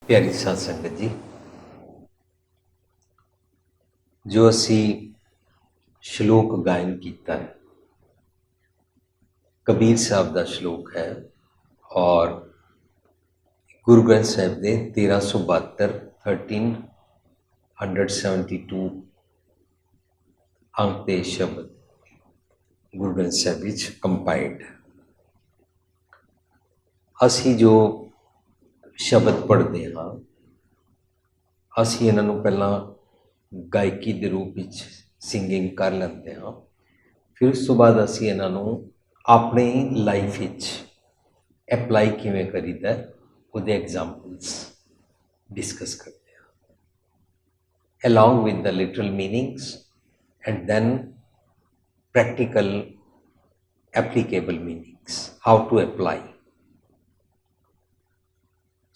प्यारी साध संगत जी, जो असी श्लोक गायन किया है कबीर साहब का श्लोक है और गुरु ग्रंथ साहिब के 1372 1372 अंक के शब्द गुरु ग्रंथ साहिब विच कंपाइल्ड है। असी जो शब्द पढ़ते हाँ असी इन्हों पहला गायकी के रूप में सिंगिंग कर लेते हाँ, फिर उस तो बाद असी इन्हों अपनी लाइफ एप्लाई किवें करीदा वो एग्जाम्पल्स डिस्कस करते हैं along with the literal meanings and then practical applicable meanings how to apply.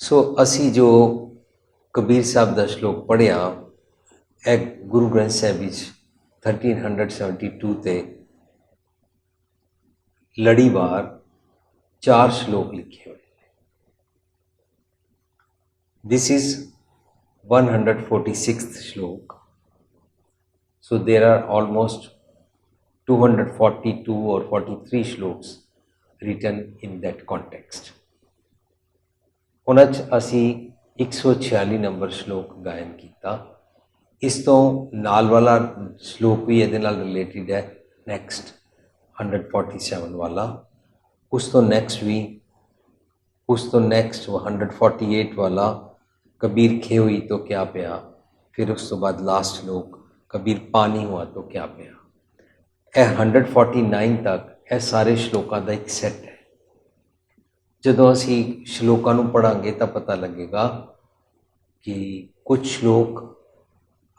So असी जो कबीर साहब का श्लोक पढ़िया एक गुरु ग्रंथ साहिब 1372 ते लड़ीवार 4 श्लोक लिखे हुए। This is 146th shlok, so there are almost 242 or 43 shlokas written in that context. उन्हें असी 146 नंबर श्लोक गायन किया। इस तो नाल वाला श्लोक भी ये रिलेटेड है, नैक्सट 147 वाला, उस तो नैक्सट भी, उस तो नैक्सट 148 वाला कबीर खे हुई तो क्या पिया, फिर उस तो बाद लास्ट श्लोक कबीर पानी हुआ तो क्या पिया। यह 149 तक यह सारे श्लोकों का एक सैट है। जदों असी श्लोकों को पढ़ांगे तो पता लगेगा कि कुछ श्लोक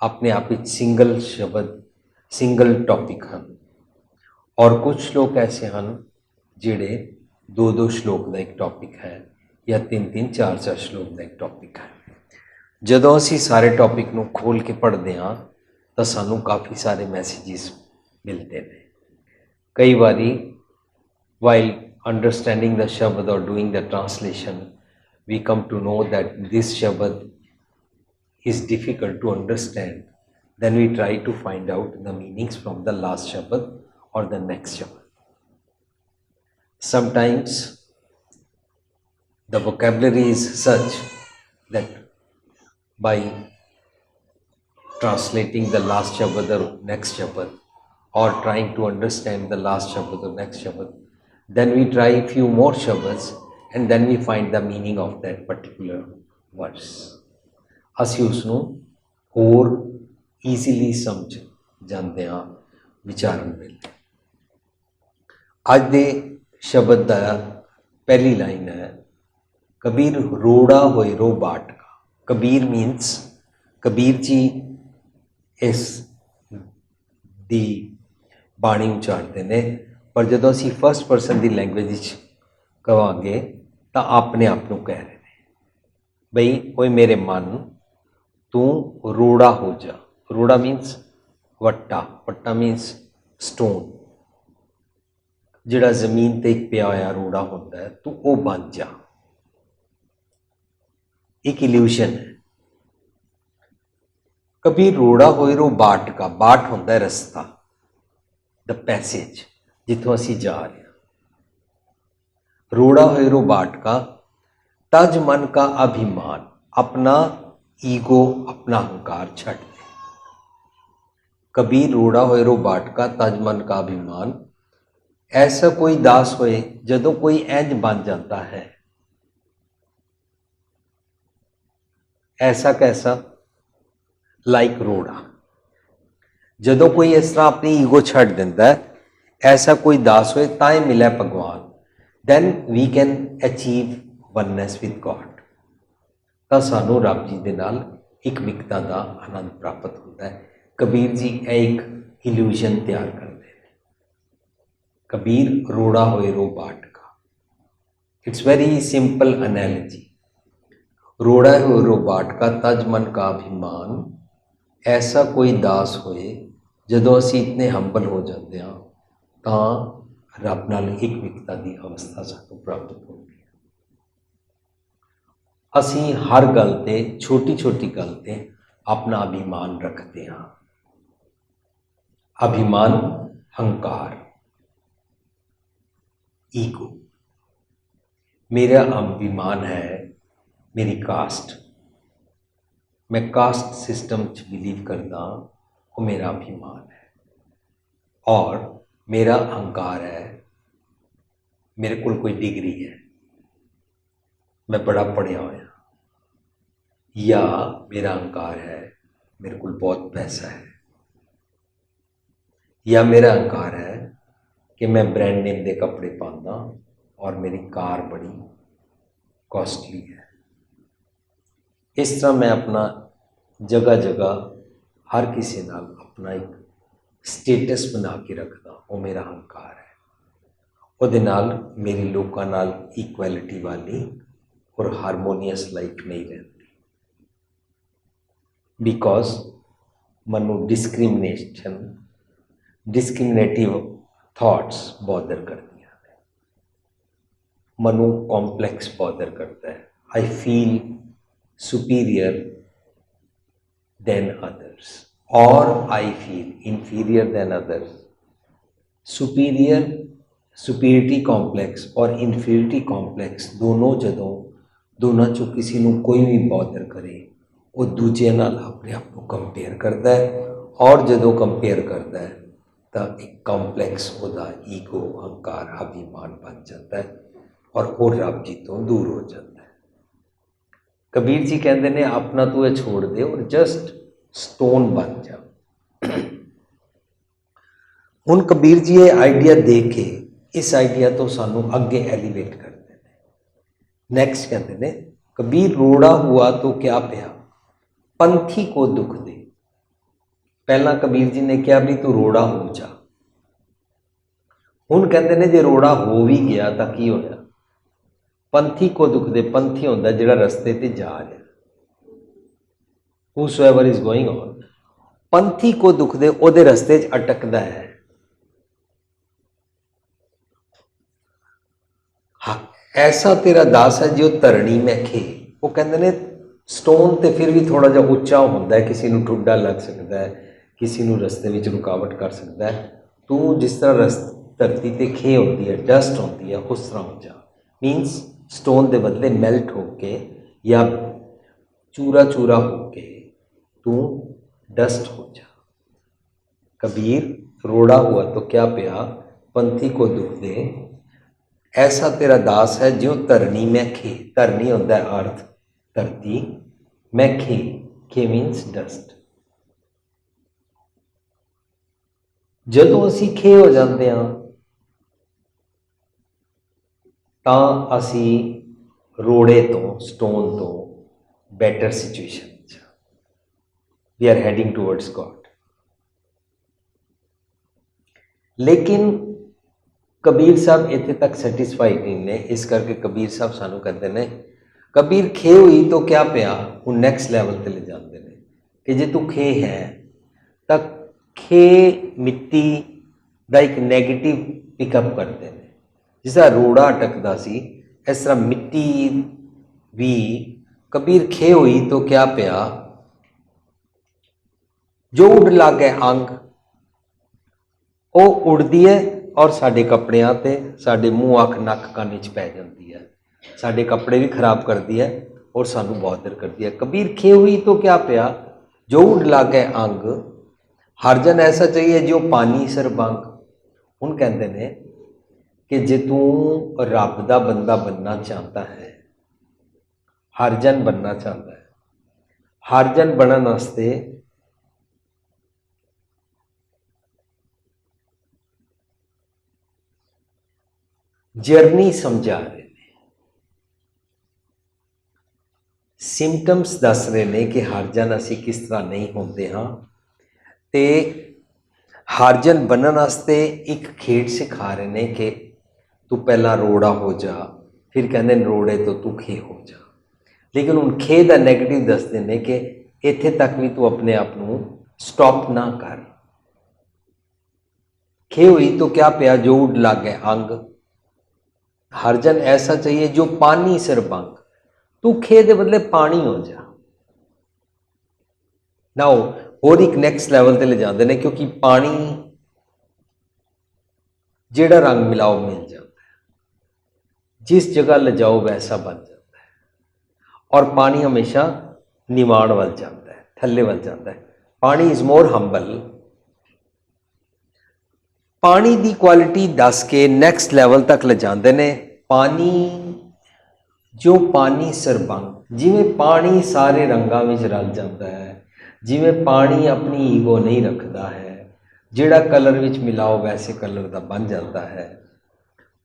अपने आप में सिंगल शब्द सिंगल टॉपिक हैं और कुछ श्लोक ऐसे हैं जिहड़े 2-2 श्लोक का एक टॉपिक है या 3-3 4-4 श्लोक का एक टॉपिक है। जदों असी सारे टॉपिक को खोल के पढ़ते हाँ तो सानू काफ़ी सारे मैसेजेस मिलते हैं। कई बारी while understanding the Shabad or doing the translation, we come to know that this Shabad is difficult to understand. Then we try to find out the meanings from the last Shabad or the next Shabad. Sometimes the vocabulary is such that by translating the last Shabad or next Shabad or trying to understand the last Shabad or next Shabad, then we try a few more shabads and then we find the meaning of that particular verse. असी उसनों और easily समझ जाते हाँ विचारन वेले। अज दे शब्द का पहली line है, कबीर रोड़ा होए रो बाट का। कबीर मीन्स कबीर जी इस दी बाणी उचारते ने, पर जो असी फर्स्ट परसन की लैंग्वेज कहांगे तो अपने आप को कह रहे हैं बई कोई मेरे मन तू रोड़ा हो जा। रोड़ा मीन्स वट्टा, वट्टा मीन्स स्टोन, जिहड़ा जमीन ते एक पिया होया रोड़ा होंदा है, तू वो बन जा। एक इल्यूशन है। कभी रोड़ा होए रो बाट का, बाट होंदा है रस्ता, द पैसेज जिथों असी जा रहे हैं। रोड़ा होए रो बाट का, तज मन का अभिमान, अपना ईगो अपना अहंकार छड़ दे। कबीर रोड़ा होए रो बाट का, तज मन का अभिमान। ऐसा कोई दास होए जदों कोई इंज बन जाता है, ऐसा कैसा, लाइक रोड़ा। जदों कोई इस तरह अपनी ईगो छड़ देंदा है, ऐसा कोई दास होए ताए मिले भगवान, then we can achieve oneness with God। तो सानू रब जी दे नाल एक मिकता का आनंद प्राप्त होता है। कबीर जी एक इल्यूजन तैयार करते हैं। कबीर रोड़ा होए रो बाट का, इट्स वेरी सिंपल एनालॉजी। रोड़ा होए रो बाट का, तज मन का अभिमान। ऐसा कोई दास होए जदों असी इतने हंबल हो जाते हैं तो रब नाल एक मिकता की अवस्था सानू प्राप्त होती है। ਅਸੀਂ ਹਰ ਗੱਲ ਤੇ ਛੋਟੀ ਛੋਟੀ ਗੱਲ ਤੇ ਆਪਣਾ ਅਭਿਮਾਨ ਰੱਖਦੇ ਹਾਂ। ਅਭਿਮਾਨ ਹੰਕਾਰ, ईगो। मेरा अभिमान है मेरी कास्ट, मैं कास्ट सिस्टम च बिलीव करता, वो मेरा अभिमान है। और मेरा अहंकार है मेरे को कोई डिग्री है, मैं बड़ा पढ़िया होया, या मेरा अहंकार है मेरे को बहुत पैसा है, या मेरा अहंकार है कि मैं ब्रांड नेम के कपड़े पाता और मेरी कार बड़ी कॉस्टली है। इस तरह मैं अपना जगह जगह हर किसी नाल अपना एक स्टेटस बना के रखता, वो मेरा अहंकार है। उहदे नाल मेरी लोकां नाल इक्वैलिटी वाली और हारमोनीअस लाइफ नहीं रहती, बिकॉज मनु डिस्क्रिमिनेटिव थॉट्स बॉदर करती हैं, मनु कॉम्प्लेक्स बॉदर करता है। I feel superior than others और I feel inferior than others. Superiority complex और इन्फीरियरिटी कॉम्प्लैक्स दोनों जदों दोनों चों किसी नूं कोई भी बॉदर करे, वो दूजे नाल अपने आप को कंपेयर करता है, और जदों कंपेयर करता है तो एक कॉम्प्लैक्स होता ईगो, अहंकार, अभिमान बन जाता है और वो रब जी तो दूर हो जाता है। कबीर जी कहते ने अपना तू ये छोड़ दे और जस्ट स्टोन बन जा। हुण कबीर जी ये आइडिया दे के इस आइडिया तो सानू अगे एलिवेट करते हैं। नैक्सट कहते ने कबीर रोड़ा हुआ तो क्या पिया, पंथी को दुख दे। पहला कबीर जी ने कहा भी तू रोड़ा हो जा, हुण कहते ने जे रोड़ा हो भी गया तो की होया, पंथी को दुख दे। पंथी होंदा जिहड़ा रस्ते ते जा रहा, whosoever is going on, पंथी को दुख दे, ओदे रस्ते च अटकदा है। हाँ, ऐसा तेरा दास है जो धरणी में खे। वो कहते ने स्टोन तो फिर भी थोड़ा जा उच्चा होंदा है, किसी नूं ठुड्डा लग सकता है, किसी नूं रस्ते विच रुकावट कर सकता है। तू जिस तरह धरती ते खे होती है, डस्ट होती है, उस तरह हो जा। मीनस स्टोन के बदले मेल्ट होके या चूरा चूरा होके तू डस्ट हो जा। कबीर रोड़ा हुआ तो क्या पिया, पंथी को दुख दे। ऐसा तेरा दास है जो धरनी में खे, धरनी होता है अर्थ, धरती में खे मीनस डस्ट। जदों असी खे हो जाते हैं तो असी रोड़े तो स्टोन तो better situation, we are heading towards God. लेकिन कबीर साहब इत्थे तक सैटिस्फाइड नहीं ने, इस करके कबीर साहब सानू कहते हैं कबीर खे हुई तो क्या पिया, वो नैक्सट लैवल पर ले जाते हैं कि जे तू खे है तो खे मिट्टी का एक नैगेटिव पिकअप करते हैं। जिस तरह रोड़ा अटकता सी, इस तरह मिट्टी भी कबीर खे हुई तो क्या पिया, जो उड़ लागे अंग वो उड़ती है और साडे कपड़ियां ते साडे मूँह अख नक कान च पै जाती है, साडे कपड़े भी खराब करती है और सानू बॉदर करती है। कबीर खे हुई तो क्या पिया, जो उड़ लागे अंग, हरजन ऐसा चाहिए जो पानी सर बंग। हुण कहते ने कि जे तू रब दा बंदा बनना चाहता है, हरजन बनना चाहता है, हरजन बनने वास्ते जर्नी समझा रहे हैं, सिम्पटम्स दस रहे हैं कि हरजन असी किस तरह नहीं होंगे। हाँ, तो हरजन बनने वास्ते एक खेड सिखा रहे हैं कि तू पहला रोड़ा हो जा, फिर कहते रोड़े तो तू खे हो जा। लेकिन उन खे का नैगेटिव दसते हैं कि इत्थे तक भी तू अपने आप को स्टॉप ना कर। खे हुई तो क्या पिया, जो उड़ लागे अंग, हरजन ऐसा चाहिए जो पानी सिर बंग। तू खे दे बदले पानी हो जा। नाउ होर एक नैक्सट लैवल ते ले जाते हैं, क्योंकि पानी जेड़ा रंग मिलाओ मिल जाता है, जिस जगह ले जाओ वैसा बन जाता है। और पानी हमेशा निमाण वल जाता है, थल्ले वल जाता है। पानी इज मोर हंबल। पानी की क्वालिटी दस के नैक्सट लैवल तक ले जाते हैं। पानी जो पानी सरबंग, जिमें पानी सारे रंगां विच रल जाता है, जिमें पानी अपनी ईगो नहीं रखता है, जिहड़ा कलर विच मिलाओ वैसे कलर का बन जाता है।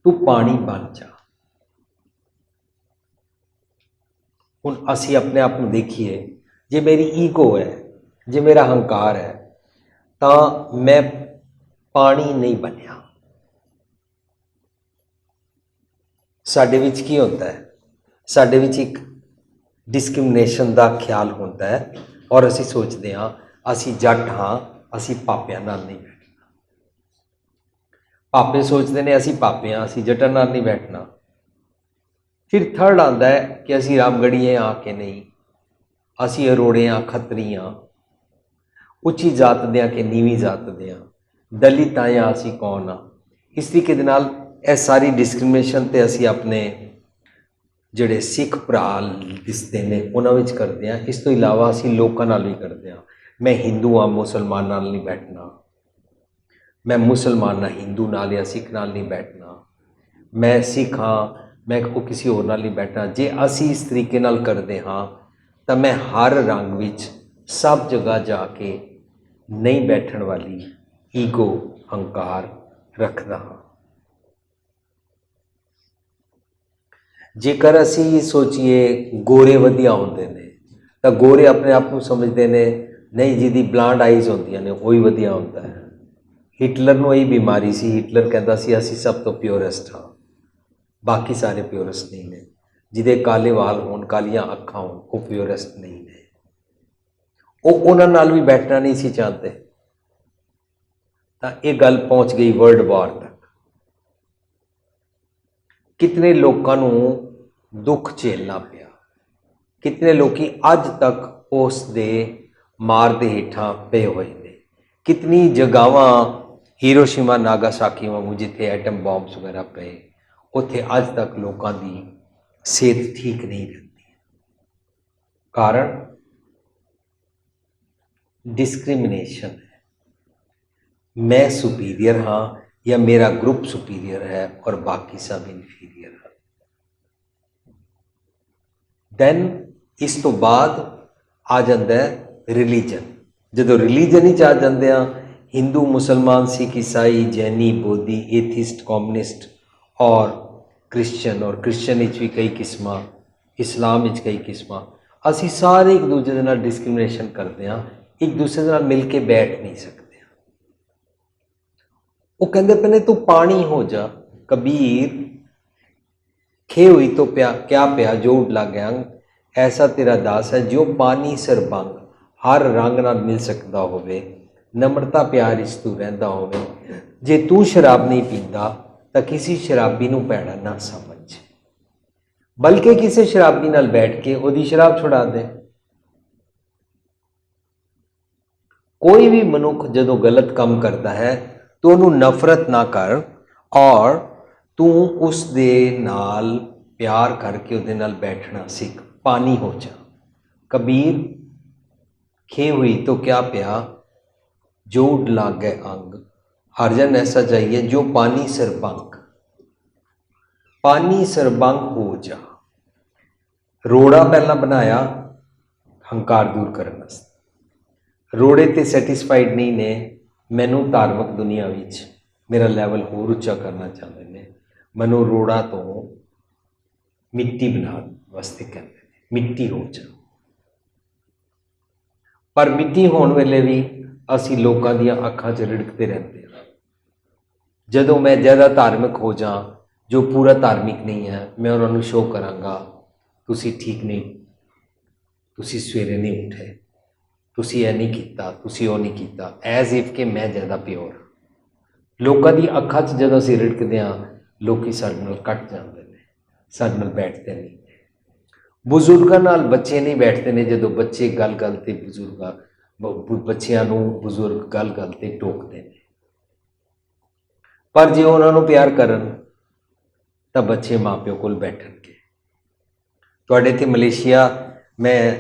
तू पानी बन जा। हुण असी अपने आप को देखिए, जे मेरी ईगो है, जे मेरा हंकार है, तो मैं पानी नहीं बनया। साडे विच की होता है, साडे विच एक डिस्क्रिमिनेशन का ख्याल होता है, और असी सोचते हाँ असी जट हाँ, असी पापियां नाल नहीं बैठना। पापे सोचते हैं असी पापे हाँ, असी जटां नाल नहीं बैठना। फिर थर्ड आता है कि असी रामगढ़ीए हाँ कि नहीं, असी अरोड़े हाँ, खत्तरी हाँ, उच्ची जात दे हाँ कि नीवी जात दे हाँ, दलित हाँ या असी कौन हाँ। इस तरीके दे नाल यह सारी डिस्क्रिमिनेशन ते असी अपने ਜਿਹੜੇ सिख भरा दिसते हैं उन्होंने करते हैं। इस तो इलावा असी लोगों नाल भी करते हैं। मैं हिंदू हाँ, मुसलमान नाल नहीं बैठना, मैं मुसलमान ना हिंदू नाल या सिख नाल नहीं बैठना, मैं सिख हाँ, मैं को किसी होर नाल नहीं बैठना। जे असी इस तरीके नाल करते हाँ तो मैं हर रंग विच सब जगह जाके नहीं बैठण वाली ईगो हंकार रखदा हाँ। जेकर असी सोचिए गोरे वधिया होंदे ने, तो गोरे अपने आप को समझते हैं नहीं जिहदी ब्लांड आइज होंदियां ने वही वधिया होंदा है। हिटलर नूं यही बीमारी सी, हिटलर कहता सी असी सब तो प्योरेस्ट हाँ, बाकी सारे प्योरेस्ट नहीं ने। जिहदे काले वाल होण, कालियां अखां होण, वो प्योरेस्ट नहीं ने। वो उन्हां नाल भी बैठना नहीं सी चाहते। तो ये गल पहुंच गई वर्ल्ड वॉर तक। कितने लोगों को दुख झेलना पिया, कितने लोग अज तक उस दे मार दे हेठां पे हुए ने। कितनी जगहां हिरोशिमा नागासाकी वांगू जिथे एटम बॉम्ब्स वगैरह पे, उत्थे अज तक लोगों की सेहत ठीक नहीं रहती। कारण डिस्क्रिमिनेशन है। मैं सुपीरियर हाँ या मेरा ग्रुप सुपीरियर है और बाकी सब इनफीरियर है। दैन इस तो बाद आ जाता है रिलीजन। जो रिलीजन ही आ जाते हैं, हिंदू मुसलमान सिख ईसाई जैनी बोधी एथिस्ट कॉम्युनिस्ट और क्रिश्चियन विच भी कई किस्मां, इस्लाम विच कई किस्मां। असी सारे एक दूसरे के नाल डिस्क्रिमिनेशन करते हैं, एक दूसरे के नाल मिल के बैठ नहीं सकते। वो कहते पे ने तू पानी हो जा। कबीर खे हुई तो प्या क्या प्या जो उड लागे अंग, ऐसा तेरा दास है जो पानी सरबंग हर रंग नाल मिल सकता होवे, नम्रता प्यार इस तू रहिंदा होवे। जे तू शराब नहीं पींदा तो किसी शराबी नूं भैड़ा ना समझ, बल्कि किसी शराबी नाल बैठ के ओदी शराब छुड़ा दे। कोई भी मनुख जदों गलत काम करता है तो उन्होंने नफरत ना कर, और तू उस दे नाल प्यार करके उहदे नाल बैठना सीख। पानी हो जा। कबीर खे हुई तो क्या प्या जो उड लागे अंग, हरजन ऐसा चाहिए जो पानी सरबंग, पानी सरबंग हो जा। रोड़ा पहला बनाया हंकार दूर करने वास्ते। रोड़े ते सैटिस्फाइड नहीं ने, मैनू धार्मिक दुनिया विच मेरा लैवल होर उच्चा करना चाहते हैं। मैनू रोड़ा तो मिट्टी बना वास्ते कहते हैं, मिट्टी हो जा। पर मिट्टी होने वेले भी असी लोगों दी अखां च रिड़कते रहते हैं। जदों मैं ज़्यादा धार्मिक हो जा, जो पूरा धार्मिक नहीं है, मैं उन्होंने शो करांगा तुसी ठीक नहीं, तुसी सवेरे नहीं उठे, तुसी यह नहीं किया, तुसी वो नहीं किया, एज इफ के मैं ज़्यादा प्योर। लोगों की अखां च जदों असीं रिड़कते हाँ, लोग साडे नाल कट जाते हैं, साडे नाल बैठते नहीं। ਬਜ਼ੁਰਗਾਂ ਨਾਲ ਬੱਚੇ ਨਹੀਂ ਬੈਠਦੇ ਨੇ ਜਦੋਂ ਬੱਚੇ ਗੱਲ-ਗੱਲ ਤੇ ਬੱਚਿਆਂ ਨੂੰ ਬਜ਼ੁਰਗ ਗੱਲ-ਗੱਲ ਤੇ ਟੋਕਦੇ ਨੇ। ਪਰ ਜੇ ਉਹਨਾਂ ਨੂੰ ਪਿਆਰ ਕਰਨ ਤਾਂ ਬੱਚੇ ਮਾਂ-ਪਿਓ ਕੋਲ ਬੈਠਣਗੇ। ਤੁਹਾਡੇ ਇੱਥੇ ਮਲੇਸ਼ੀਆ ਮੈਂ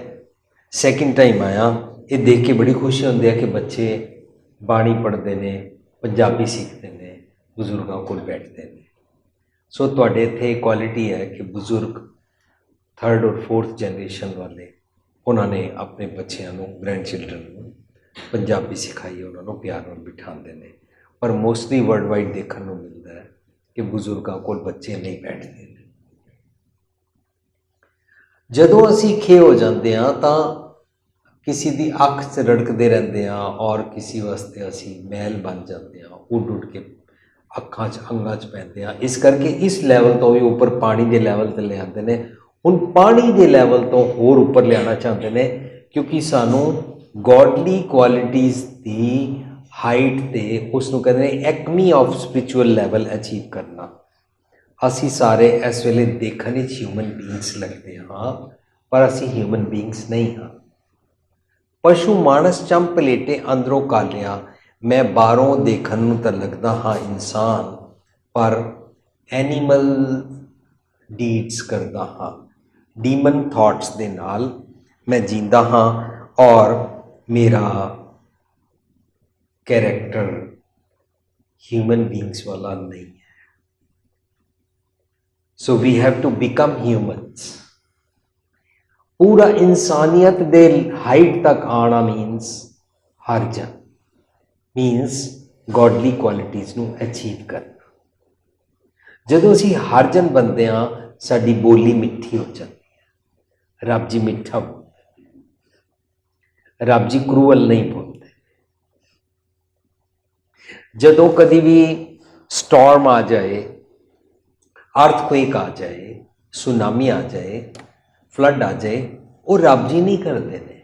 ਸੈਕਿੰਡ ਟਾਈਮ ਆਇਆ, ਇਹ ਦੇਖ ਕੇ ਬੜੀ ਖੁਸ਼ੀ ਹੁੰਦੀ ਹੈ ਕਿ ਬੱਚੇ ਬਾਣੀ ਪੜ੍ਹਦੇ ਨੇ, ਪੰਜਾਬੀ ਸਿੱਖਦੇ ਨੇ, ਬਜ਼ੁਰਗਾਂ ਕੋਲ ਬੈਠਦੇ ਨੇ। ਸੋ ਤੁਹਾਡੇ ਇੱਥੇ ਕੁਆਲਿਟੀ ਹੈ ਕਿ ਬਜ਼ੁਰਗ 3rd ਔਰ 4th ਜਨਰੇਸ਼ਨ ਵਾਲੇ, ਉਹਨਾਂ ਨੇ ਆਪਣੇ ਬੱਚਿਆਂ ਨੂੰ, ਗ੍ਰੈਂਡ ਚਿਲਡਰਨ ਨੂੰ ਪੰਜਾਬੀ ਸਿਖਾਈ, ਉਹਨਾਂ ਨੂੰ ਪਿਆਰ ਨਾਲ ਬਿਠਾਉਂਦੇ ਨੇ। ਪਰ ਮੋਸਟਲੀ ਵਰਲਡ ਵਾਈਡ ਦੇਖਣ ਨੂੰ ਮਿਲਦਾ ਹੈ ਕਿ ਬਜ਼ੁਰਗਾਂ ਕੋਲ ਬੱਚੇ ਨਹੀਂ ਬੈਠਦੇ ਨੇ। ਜਦੋਂ ਅਸੀਂ ਖੇ ਹੋ ਜਾਂਦੇ ਹਾਂ ਤਾਂ ਕਿਸੇ ਦੀ ਅੱਖ 'ਚ ਰੜਕਦੇ ਰਹਿੰਦੇ ਹਾਂ ਔਰ ਕਿਸੇ ਵਾਸਤੇ ਅਸੀਂ ਮਹਿਲ ਬਣ ਜਾਂਦੇ ਹਾਂ, ਉੱਡ ਕੇ ਅੱਖਾਂ 'ਚ ਅੰਗਾਂ 'ਚ ਪੈਂਦੇ ਹਾਂ। ਇਸ ਕਰਕੇ ਇਸ ਲੈਵਲ ਤੋਂ ਵੀ ਉੱਪਰ ਪਾਣੀ ਦੇ ਲੈਵਲ 'ਤੇ ਲਿਆਉਂਦੇ ਨੇ। ਹੁਣ ਪਾਣੀ ਦੇ ਲੈਵਲ ਤੋਂ ਹੋਰ ਉੱਪਰ ਲਿਆਉਣਾ ਚਾਹੁੰਦੇ ਨੇ, ਕਿਉਂਕਿ ਸਾਨੂੰ ਗੋਡਲੀ ਕੁਆਲਿਟੀਜ਼ ਦੀ ਹਾਈਟ 'ਤੇ, ਉਸ ਨੂੰ ਕਹਿੰਦੇ ਨੇ ਐਕਮੀ ਆਫ ਸਪਿਰਿਚੁਅਲ ਲੈਵਲ ਅਚੀਵ ਕਰਨਾ। ਅਸੀਂ ਸਾਰੇ ਇਸ ਵੇਲੇ ਦੇਖਣ ਵਿੱਚ ਹਿਊਮਨ ਬੀਇੰਗਸ ਲੱਗਦੇ ਹਾਂ, ਪਰ ਅਸੀਂ ਹਿਊਮਨ ਬੀਇੰਗਸ ਨਹੀਂ ਹਾਂ। ਪਸ਼ੂ ਮਾਨਸ ਚੰਪ ਪਲੇਟੇ ਅੰਦਰੋਂ ਕਾਲਿਆ, ਮੈਂ ਬਾਹਰੋਂ ਦੇਖਣ ਨੂੰ ਤਾਂ ਲੱਗਦਾ ਹਾਂ ਇਨਸਾਨ, ਪਰ ਐਨੀਮਲ ਡੀਡਸ ਕਰਦਾ ਹਾਂ। ਡੀਮਨ ਥਾਟਸ ਦੇ ਨਾਲ ਮੈਂ ਜੀਂਦਾ ਹਾਂ ਔਰ ਮੇਰਾ ਕੈਰੈਕਟਰ ਹਿਊਮਨ ਬੀਇੰਗਸ ਵਾਲਾ ਨਹੀਂ ਹੈ। So we have to become humans. ਪੂਰਾ ਇਨਸਾਨੀਅਤ ਦੇ ਹਾਈਟ ਤੱਕ ਆਉਣਾ ਮੀਨਸ ਹਰਜਨ, ਮੀਨਸ ਗੋਡਲੀ ਕੁਆਲਿਟੀਜ਼ ਨੂੰ ਅਚੀਵ ਕਰਨਾ। ਜਦੋਂ ਅਸੀਂ ਹਰਜਨ ਬਣਦੇ ਹਾਂ, ਸਾਡੀ ਬੋਲੀ ਮਿੱਠੀ ਹੋ ਜਾਂਦੀ ਹੈ। ਰੱਬ ਜੀ ਮਿੱਠਾ ਬੋਲਦੇ, ਰੱਬ ਜੀ ਕਰੂਅਲ ਨਹੀਂ ਬੋਲਦੇ। ਜਦੋਂ ਕਦੀ ਵੀ ਸਟਾਰਮ ਆ ਜਾਏ, ਅਰਥਕੁਏਕ ਆ ਜਾਏ, ਸੁਨਾਮੀ ਆ ਜਾਏ, ਫਲੱਡ ਆ ਜਾਏ, ਉਹ ਰੱਬ ਜੀ ਨਹੀਂ ਕਰਦੇ ਨੇ।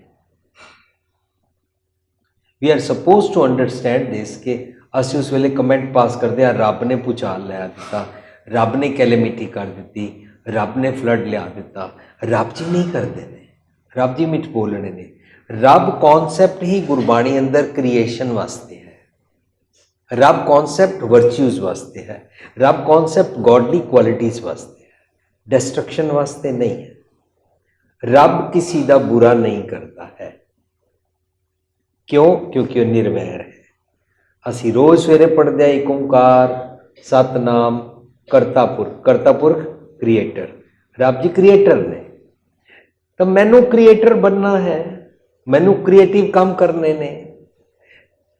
We are suppose to understand this ਕਿ ਅਸੀਂ ਉਸ ਵੇਲੇ ਕਮੈਂਟ ਪਾਸ ਕਰਦੇ ਹਾਂ, ਰੱਬ ਨੇ ਭੂਚਾਲ ਲਿਆ ਦਿੱਤਾ, ਰੱਬ ਨੇ ਕੈਲੇਮਿਟੀ ਕਰ ਦਿੱਤੀ, ਰੱਬ ਨੇ ਫਲੱਡ ਲਿਆ ਦਿੱਤਾ। ਰੱਬ ਜੀ ਨਹੀਂ ਕਰਦੇ ਨੇ, ਰੱਬ ਜੀ ਮਿੱਠ ਬੋਲਣੇ ਨੇ। ਰੱਬ ਕੌਨਸੈਪਟ ਹੀ ਗੁਰਬਾਣੀ ਅੰਦਰ ਕ੍ਰੀਏਸ਼ਨ ਵਾਸਤੇ ਹੈ, ਰੱਬ ਕੌਨਸੈਪਟ ਵਰਚੂਜ਼ ਵਾਸਤੇ ਹੈ, ਰੱਬ ਕੌਨਸੈਪਟ ਗੋਡਲੀ ਕੁਆਲਿਟੀਜ਼ ਵਾਸਤੇ ਹੈ, ਡਿਸਟਰਕਸ਼ਨ ਵਾਸਤੇ ਨਹੀਂ ਹੈ। ਰੱਬ ਕਿਸੇ ਦਾ ਬੁਰਾ ਨਹੀਂ ਕਰਦਾ ਹੈ। ਕਿਉਂ? ਕਿਉਂਕਿ ਉਹ ਨਿਰਵੈਰ ਹੈ। ਅਸੀਂ ਰੋਜ਼ ਸਵੇਰੇ ਪੜ੍ਹਦੇ ਹਾਂ ਏਕ ਓਂਕਾਰ ਸਤਨਾਮ ਕਰਤਾ ਪੁਰਖ। ਕਰਤਾ ਪੁਰਖ ਕ੍ਰੀਏਟਰ, ਰੱਬ ਜੀ ਕ੍ਰੀਏਟਰ ਨੇ। ਤਾਂ ਮੈਨੂੰ ਕ੍ਰੀਏਟਰ ਬਣਨਾ ਹੈ, ਮੈਨੂੰ ਕ੍ਰੀਏਟਿਵ ਕੰਮ ਕਰਨੇ ਨੇ।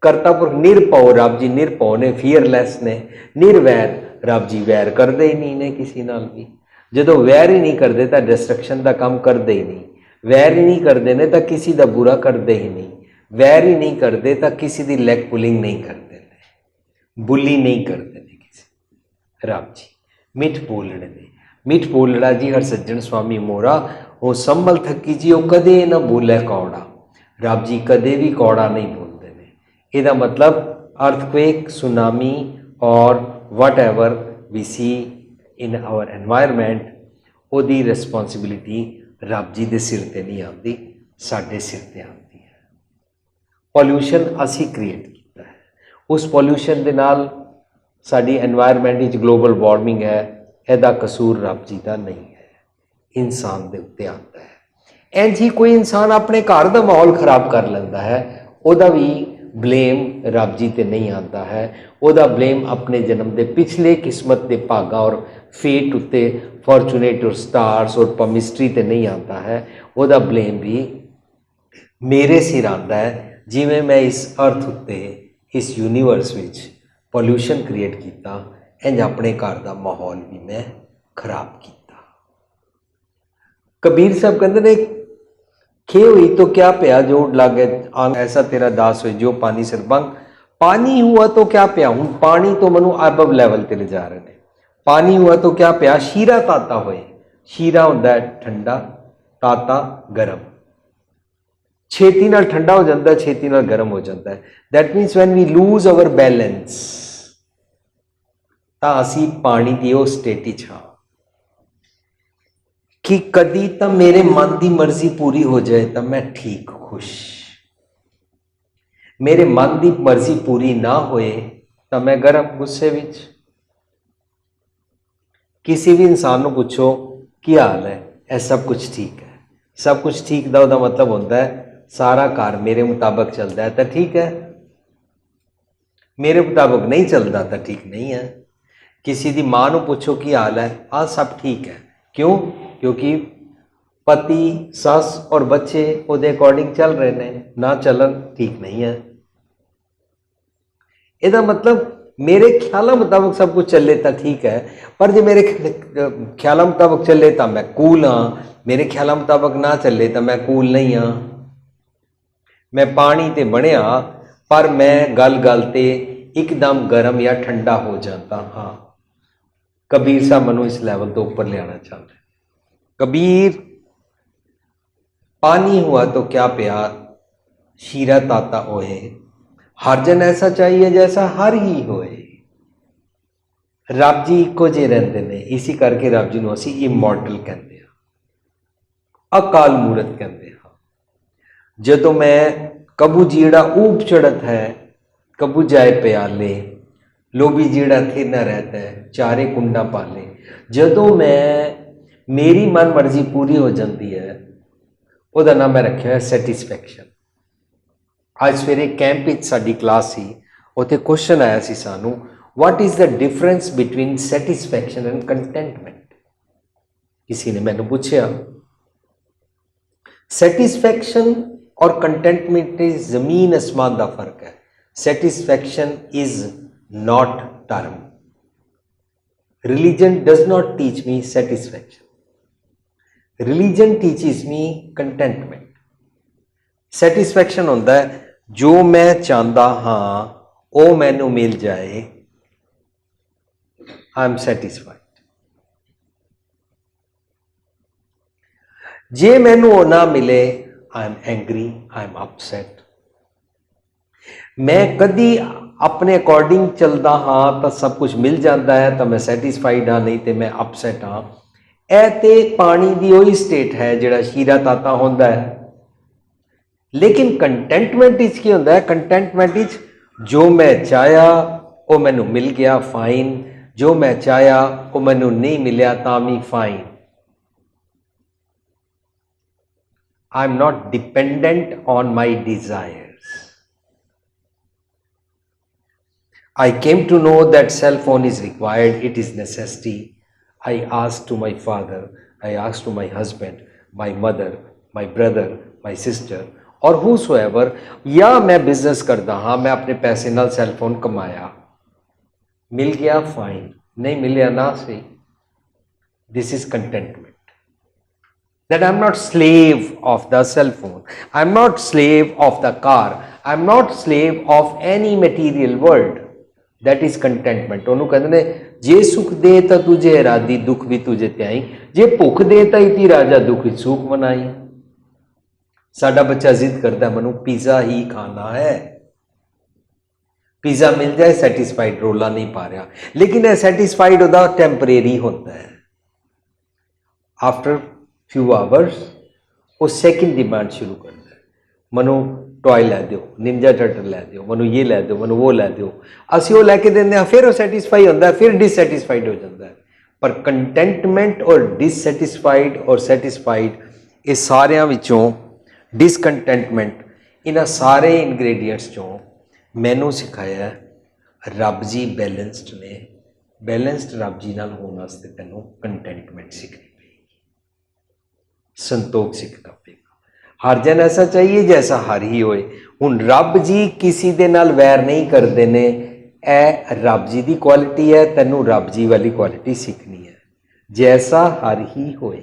ਕਰਤਾ ਪੁਰਖ ਨਿਰਭਉ, ਰੱਬ ਜੀ ਨਿਰਭਉ ਨੇ, ਫੀਅਰਲੈਸ ਨੇ। ਨਿਰਵੈਰ, ਰੱਬ ਜੀ ਵੈਰ ਕਰਦੇ ਹੀ ਨਹੀਂ ਨੇ ਕਿਸੇ ਨਾਲ ਵੀ। ਜਦੋਂ ਵੈਰ ਹੀ ਨਹੀਂ ਕਰਦੇ ਤਾਂ ਡਿਸਟਰਕਸ਼ਨ ਦਾ ਕੰਮ ਕਰਦੇ ਹੀ ਨਹੀਂ। ਵੈਰ ਹੀ ਨਹੀਂ ਕਰਦੇ ਨੇ ਤਾਂ ਕਿਸੇ ਦਾ ਬੁਰਾ ਕਰਦੇ ਹੀ ਨਹੀਂ। ਵੈਰ ਹੀ ਨਹੀਂ ਕਰਦੇ ਤਾਂ ਕਿਸੇ ਦੀ ਲੈਗ ਪੁਲਿੰਗ ਨਹੀਂ ਕਰਦੇ ਨੇ, ਬੁੱਲੀ ਨਹੀਂ ਕਰਦੇ ਨੇ ਕਿਸੇ। ਰੱਬ ਜੀ ਮਿੱਠ ਬੋਲਣੇ ਨੇ। ਮਿੱਠ ਬੋਲੜਾ ਜੀ ਹਰ ਸੱਜਣ ਸੁਆਮੀ ਮੋਰਾ, ਉਹ ਸੰਭਲ ਥੱਕੀ ਜੀ ਉਹ ਕਦੇ ਨਾ ਬੋਲੇ ਕੌੜਾ। ਰੱਬ ਜੀ ਕਦੇ ਵੀ ਕੌੜਾ ਨਹੀਂ ਬੋਲਦੇ ਨੇ। ਇਹਦਾ ਮਤਲਬ ਅਰਥਕੁਏਕ, ਸੁਨਾਮੀ ਔਰ whatever we see in our environment, ਉਹਦੀ ਰਿਸਪੋਂਸਿਬਿਲਿਟੀ ਰੱਬ ਜੀ ਦੇ ਸਿਰ 'ਤੇ ਨਹੀਂ ਆਉਂਦੀ, ਸਾਡੇ ਸਿਰ 'ਤੇ ਆਉਂਦੀ ਹੈ। ਪੋਲਿਊਸ਼ਨ ਅਸੀਂ ਕ੍ਰੀਏਟ ਕੀਤਾ ਹੈ। ਉਸ ਪੋਲਿਊਸ਼ਨ ਦੇ ਨਾਲ ਸਾਡੀ ਐਨਵਾਇਰਮੈਂਟ ਵਿੱਚ ਗਲੋਬਲ ਵਾਰਮਿੰਗ ਹੈ, ਇਹਦਾ ਕਸੂਰ ਰੱਬ ਜੀ ਦਾ ਨਹੀਂ ਹੈ, ਇਨਸਾਨ ਦੇ ਉੱਤੇ ਆਉਂਦਾ ਹੈ। ਇੰਝ ਹੀ ਕੋਈ ਇਨਸਾਨ ਆਪਣੇ ਘਰ ਦਾ ਮਾਹੌਲ ਖਰਾਬ ਕਰ ਲੈਂਦਾ ਹੈ, ਉਹਦਾ ਵੀ ਬਲੇਮ ਰੱਬ ਜੀ 'ਤੇ ਨਹੀਂ ਆਉਂਦਾ ਹੈ। ਉਹਦਾ ਬਲੇਮ ਆਪਣੇ ਜਨਮ ਦੇ ਪਿਛਲੇ ਕਿਸਮਤ ਦੇ ਭਾਗਾਂ ਔਰ ਫੇਟ ਉੱਤੇ, ਫੋਰਚੂਨੇਟ ਔਰ ਸਟਾਰਸ ਔਰ ਪਮਿਸਟਰੀ 'ਤੇ ਨਹੀਂ ਆਉਂਦਾ ਹੈ। ਉਹਦਾ ਬਲੇਮ ਵੀ ਮੇਰੇ ਸਿਰ ਆਉਂਦਾ ਹੈ। ਜਿਵੇਂ ਮੈਂ ਇਸ ਅਰਥ ਉੱਤੇ, ਇਸ ਯੂਨੀਵਰਸ ਵਿੱਚ ਪੋਲਿਊਸ਼ਨ ਕ੍ਰੀਏਟ ਕੀਤਾ, ਇੰਝ ਆਪਣੇ ਘਰ ਦਾ ਮਾਹੌਲ ਵੀ ਮੈਂ ਖਰਾਬ ਕੀਤਾ। ਕਬੀਰ ਸਾਹਿਬ ਕਹਿੰਦੇ ਨੇ, खे हुई तो क्या पिया जो लागे आंग, ऐसा तेरा दास हुई जो पानी सिर बंग। पानी हुआ तो क्या पिया, हूँ पानी तो मनु अबव लैवल ते ले जा रहे हैं। पानी हुआ तो क्या पिया, शीरा ताता होए। शीरा होंदा है ठंडा, ताता गर्म। छेती नाल ठंडा हो जाता है, छेती नाल गर्म हो जाता है। That means when we lose our balance, तां असी पानी दी उस स्टेट विच हां। कि कदी तो मेरे मन की मर्जी पूरी हो जाए तो मैं ठीक खुश, मेरे मन की मर्जी पूरी ना होए तो मैं गरम गुस्से विच। किसी भी इंसान को पूछो की हाल है, यह सब कुछ ठीक है। सब कुछ ठीक का मतलब होता है सारा घर मेरे मुताबिक चलता है तो ठीक है, मेरे मुताबिक नहीं चलता तो ठीक नहीं है। किसी की मां को पूछो की हाल है, हाँ सब ठीक है। क्यों? क्योंकि पति सस और बच्चे उसके अकॉर्डिंग चल रहे हैं, ना चलन ठीक नहीं है। इसका मतलब मेरे ख्यालों मुताबिक सब कुछ चले तो ठीक है, पर जो मेरे ख्यालों मुताबिक चले तो मैं कूल हाँ, मेरे ख्यालों मुताबिक ना चले तो मैं कूल नहीं हाँ। मैं पानी ते बनया पर मैं गल गल ते एकदम गर्म या ठंडा हो जाता हाँ। कबीर साहब मनु इस लेवल तो ऊपर ले आना चाहते हैं। कबीर, पानी हुआ तो क्या प्यार, शीरा ताता ओए, हर जन ऐसा चाहिए जैसा हर ही होए। रब जी इको जे रहते ने, इसी करके रब जी नूं असीं इमोर्टल कहते हैं, अकाल मूरत कहते हैं। जदों मैं कबू जीड़ा ऊब चढ़त है, कबू जाए प्याले, लोभी जीड़ा थे न रहता है, चारे कुंडा पाले। जदों मैं मेरी मन मर्जी पूरी हो जाती है, ਉਹਦਾ नाम मैं रखा है सैटिस्फैक्शन। आज सवेरे कैंप विच साडी क्लास सी, उत्थे क्वेश्चन आया सी सानू, what is the difference between satisfaction and contentment. किसी ने मैंने पूछा, सैटिस्फैक्शन और कंटेंटमेंट इज जमीन आसमान का फर्क है। Satisfaction is not term. Religion does not teach me satisfaction, religion teaches me contentment. Satisfaction होता है जो मैं चाहता हाँ वो मैनू मिल जाए, आई एम सैटिस्फाइड। जे मैनू वो ना मिले, I am angry, I am upset. मैं कदी अपने अकॉर्डिंग चलता हाँ तो सब कुछ मिल जाता है तो मैं सैटिस्फाइड हाँ, नहीं तो मैं अपसेट हाँ। ए ते पानी की वही स्टेट है जिहड़ा शीरा ताता होंदा है। लेकिन कंटेंटमेंट इच की होंदा है, कंटेंटमेंट इच जो मैं चाहया वो मैनू मिल गया फाइन, जो मैं चाहया वो मैनू नहीं मिलिया तां भी fine. I am not dependent on my desires. I came to know that cell phone is required, it is necessity. I asked to my father, I asked to my husband, my mother, my brother, my sister or whosoever, या मैं business करता हाँ, मैं अपने पैसे नाल cell phone कमाया, मिल गया फाइन, नहीं मिलिया ना सही। This is contentment, that I am not slave of the cell phone, I am not slave of the car, I am not slave of any material world. That is contentment. उन्होंने कहते ने जे सुख दे तो तुझे राधी, दुख भी तुझे त्याई, जे भुख दे तो इति राजा, दुख सुख मनाई। साडा बच्चा जिद करता है मनु पिज्जा ही खाना है, पिज्जा मिल जाए सैटिस्फाइड, रोला नहीं पा रहा। लेकिन यह सैटिस्फाइड होता टेम्परेरी होता है, आफ्टर फ्यू आवर्स वो सेकंड डिमांड शुरू करता है, मनु टॉय लै दो, निंजा टर्टल लै दो, मनु ये लै दो, मनु वो लै दो। असी वो लैके देंगे हैं, फिर वो सैटिस्फाई होता है, फिर डिससैटिस्फाइड हो जाता है। पर कंटेंटमेंट और डिससैटिस्फाइड और सैटिस्फाइड, ये सारियां विचों डिसकंटेंटमेंट, इन्हां सारे इनग्रेडिएंट्स चों मैनू सिखाया रब जी बैलेंस्ड ने। बैलेंस्ड रब जी नाल होने वास्ते तैनूं कंटेंटमेंट सीखनी पेगी, संतोख सीखना पेगा। हर जन ऐसा चाहिए जैसा हर ही होए। हुण रब जी किसी दे नाल वैर नहीं करते ने, ए रब जी की क्वालिटी है, तैनूं रब जी वाली क्वालिटी सीखनी है, जैसा हर ही होए।